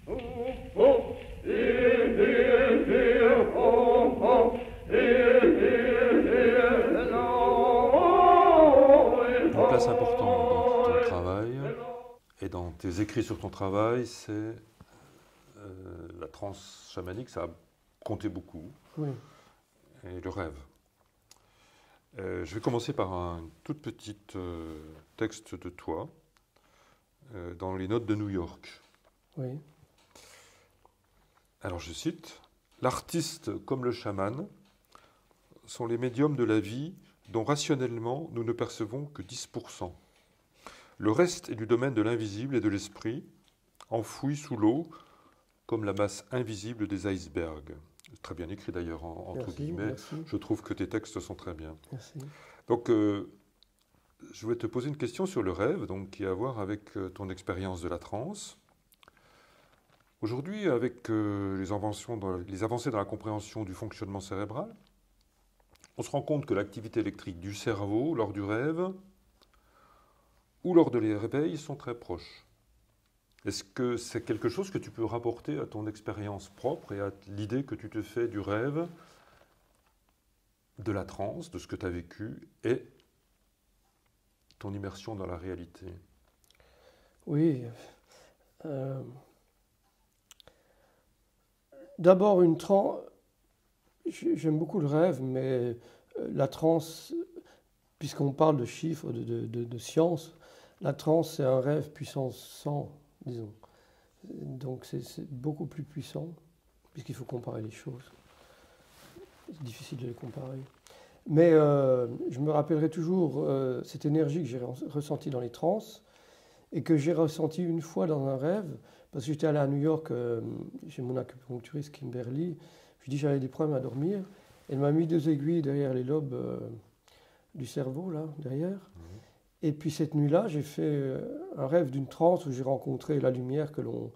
Une place importante dans ton travail et dans tes écrits sur ton travail, c'est la transe chamanique, ça a compté beaucoup, Oui. et le rêve. Je vais commencer par un tout petit texte de toi, dans les notes de New York. Oui. Alors je cite, « L'artiste comme le chaman sont les médiums de la vie dont rationnellement nous ne percevons que 10%. Le reste est du domaine de l'invisible et de l'esprit, enfoui sous l'eau comme la masse invisible des icebergs. » Très bien écrit d'ailleurs, entre guillemets. Merci. Je trouve que tes textes sont très bien. Merci. Donc, je vais te poser une question sur le rêve, donc, qui a à voir avec ton expérience de la transe. Aujourd'hui, avec les avancées dans la compréhension du fonctionnement cérébral, on se rend compte que l'activité électrique du cerveau lors du rêve ou lors de l'éveil sont très proches. Est-ce que c'est quelque chose que tu peux rapporter à ton expérience propre et à l'idée que tu te fais du rêve, de la transe, de ce que tu as vécu et ton immersion dans la réalité? Oui. D'abord, une transe. J'aime beaucoup le rêve, mais la transe, puisqu'on parle de chiffres, de science, la transe, c'est un rêve puissance 100, disons. Donc c'est beaucoup plus puissant, puisqu'il faut comparer les choses. C'est difficile de les comparer. Mais je me rappellerai toujours cette énergie que j'ai ressentie dans les transes et que j'ai ressentie une fois dans un rêve, parce que j'étais allé à New York chez mon acupuncturiste Kimberly. Je lui ai dit que j'avais des problèmes à dormir. Elle m'a mis 2 aiguilles derrière les lobes du cerveau, là, derrière. Et puis cette nuit-là, j'ai fait un rêve d'une transe où j'ai rencontré la lumière que l'on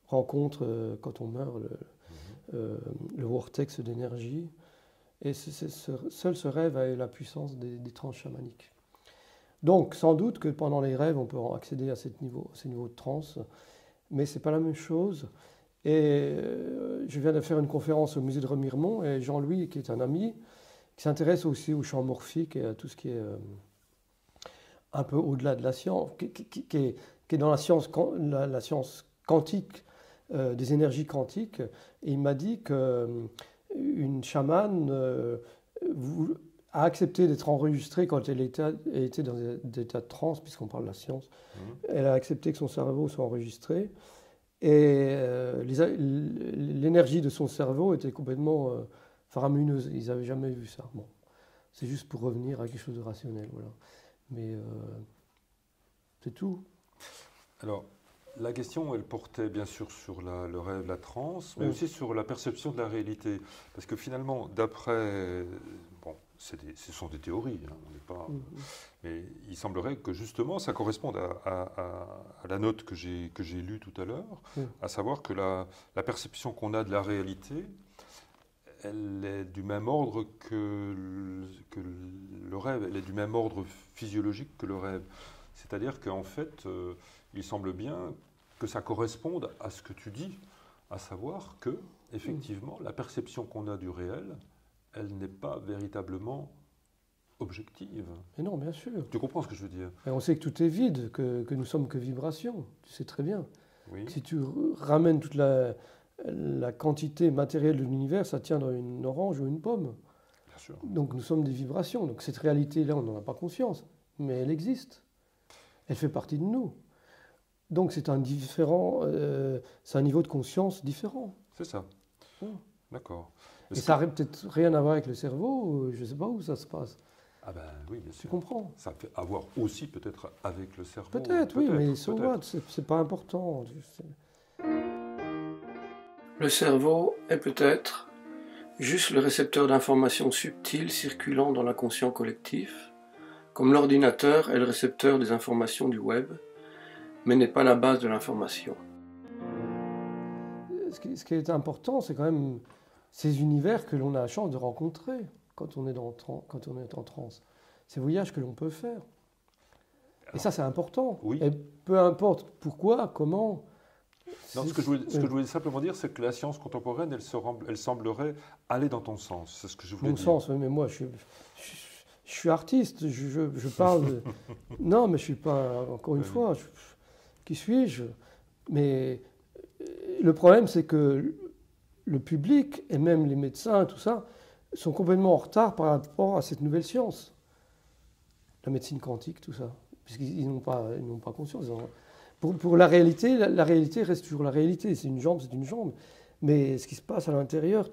rencontre quand on meurt, le vortex d'énergie. Et seul ce rêve a eu la puissance des transes chamaniques. Donc, sans doute que pendant les rêves, on peut accéder à ces niveaux de transe, mais ce n'est pas la même chose. Et je viens de faire une conférence au musée de Remiremont, et Jean-Louis, qui est un ami, qui s'intéresse aussi au champ morphique et à tout ce qui est un peu au-delà de la science, qui est dans la science quantique, des énergies quantiques. Et il m'a dit qu'une chamane a accepté d'être enregistrée quand elle était dans des états de transe, puisqu'on parle de la science. Elle a accepté que son cerveau soit enregistré. Et l'énergie de son cerveau était complètement faramineuse. Ils n'avaient jamais vu ça. Bon. C'est juste pour revenir à quelque chose de rationnel. Voilà. Mais c'est tout. Alors, la question, elle portait bien sûr sur le rêve, la transe, mais aussi sur la perception de la réalité. Parce que finalement, d'après... Bon, ce sont des théories, hein, on n'est pas... Mais il semblerait que justement, ça corresponde à la note que j'ai lue tout à l'heure, à savoir que la perception qu'on a de la réalité, elle est du même ordre que le rêve, elle est du même ordre physiologique que le rêve. C'est-à-dire qu'en fait, il semble bien que ça corresponde à ce que tu dis, à savoir que, effectivement, la perception qu'on a du réel, elle n'est pas véritablement objective. Mais non, bien sûr. Tu comprends ce que je veux dire? Et on sait que tout est vide, que nous sommes que vibrations. Tu sais très bien. Oui. Si tu ramènes toute la quantité matérielle de l'univers, ça tient dans une orange ou une pomme. Bien sûr. Donc nous sommes des vibrations. Donc cette réalité-là, on n'en a pas conscience, mais elle existe. Elle fait partie de nous. Donc c'est un niveau de conscience différent. C'est ça. D'accord. Et ça n'a peut-être rien à voir avec le cerveau, je ne sais pas où ça se passe. Ah ben oui, bien sûr. Tu comprends? Ça fait avoir aussi peut-être avec le cerveau. Peut-être, oui, mais so what, c'est pas important. Le cerveau est peut-être juste le récepteur d'informations subtiles circulant dans l'inconscient collectif, comme l'ordinateur est le récepteur des informations du web, mais n'est pas la base de l'information. Ce qui est important, c'est quand même ces univers que l'on a la chance de rencontrer quand on est en transe. Ces voyages que l'on peut faire. Et ça, c'est important. Oui. Et peu importe pourquoi, comment, Non, ce que je voulais simplement dire, c'est que la science contemporaine, elle semblerait aller dans ton sens. C'est ce que je voulais Mon dire. sens, oui, mais moi, je suis artiste, je parle Non, mais je suis pas, encore une Oui, fois, qui suis-je? Mais le problème, c'est que le public, et même les médecins, tout ça, sont complètement en retard par rapport à cette nouvelle science. La médecine quantique, tout ça. Puisqu'ils n'ont pas conscience. Pour la réalité, la réalité reste toujours la réalité. C'est une jambe, c'est une jambe. Mais ce qui se passe à l'intérieur,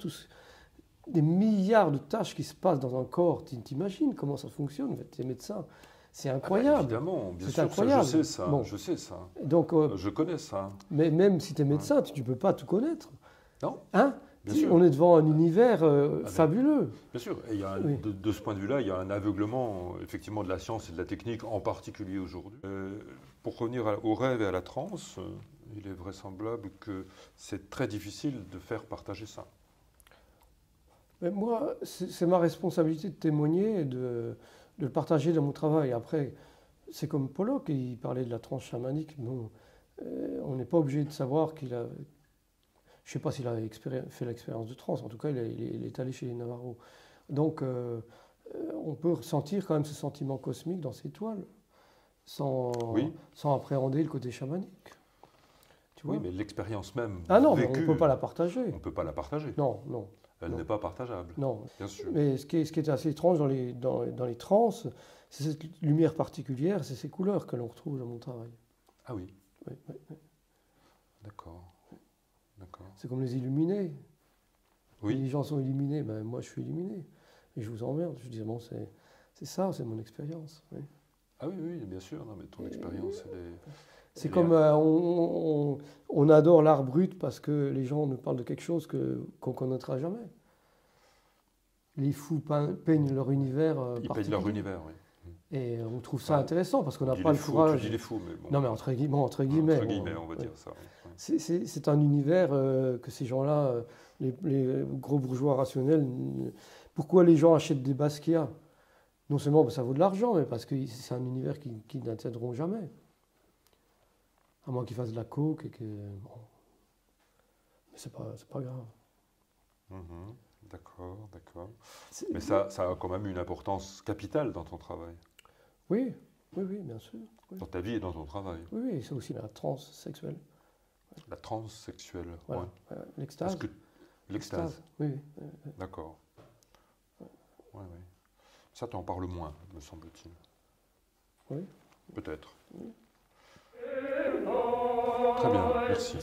des milliards de tâches qui se passent dans un corps, t'imagines comment ça fonctionne, en fait, les médecins. C'est incroyable. Évidemment, bien C'est sûr, incroyable. ça, je sais ça. Bon. Je sais ça. Donc, Je connais ça. mais même si tu es médecin, tu ne peux pas tout connaître. Non, Hein? bien sûr. On est devant un univers fabuleux. Bien sûr. Et il y a Oui. de ce point de vue-là, il y a un aveuglement, effectivement, de la science et de la technique, en particulier aujourd'hui. Pour revenir au rêve et à la transe, il est vraisemblable que c'est très difficile de faire partager ça. Mais moi, c'est ma responsabilité de témoigner et de le partager dans mon travail. Après, c'est comme Pollock, il parlait de la transe chamanique. Bon, on n'est pas obligé de savoir qu'il a... Je ne sais pas s'il a fait l'expérience de transe. En tout cas, il est allé chez les Navarros. Donc, on peut ressentir quand même ce sentiment cosmique dans ses toiles, sans appréhender le côté chamanique. Tu vois? Oui, mais l'expérience même Ah non, vécue, mais on ne peut pas la partager. on ne peut pas la partager. Non, non. Elle n'est pas partageable. Non. Bien sûr. Mais ce qui est assez étrange dans les trans, c'est cette lumière particulière, c'est ces couleurs que l'on retrouve dans mon travail. Ah oui, Oui, oui, oui. d'accord. D'accord. C'est comme les illuminés. Oui. Les gens sont illuminés, ben moi je suis illuminé. Et je vous emmerde. Je dis, bon, c'est ça, c'est mon expérience. Oui. Ah oui, oui, bien sûr. Non, mais ton expérience, elle est... C'est comme on adore l'art brut parce que les gens nous parlent de quelque chose qu'on ne connaîtra jamais. Les fous peignent leur univers Ils particulier. peignent leur univers, oui. Et on trouve ça intéressant parce qu'on n'a pas le Tu courage. dis les fous, mais bon. Non, mais entre guillemets, Entre guillemets, on va dire ça. Oui. c'est un univers que ces gens-là, les gros bourgeois rationnels, pourquoi les gens achètent des Basquiat? Non seulement parce que ça vaut de l'argent, mais parce que c'est un univers qui n'atteindront jamais. À moins qu'ils fassent de la coke et que... Bon. Mais c'est pas grave. Mhm. D'accord, d'accord. Mais ça a quand même une importance capitale dans ton travail. Oui, oui, oui, bien sûr. Oui, Dans ta vie et dans ton travail. oui, oui, c'est aussi la transe sexuelle. La transe sexuelle. Voilà. Ouais. L'extase. L'extase. Oui, oui. D'accord. Ouais, ouais. Ça, tu en parles moins, me semble-t-il. Oui. Peut-être. Oui. Très bien, merci.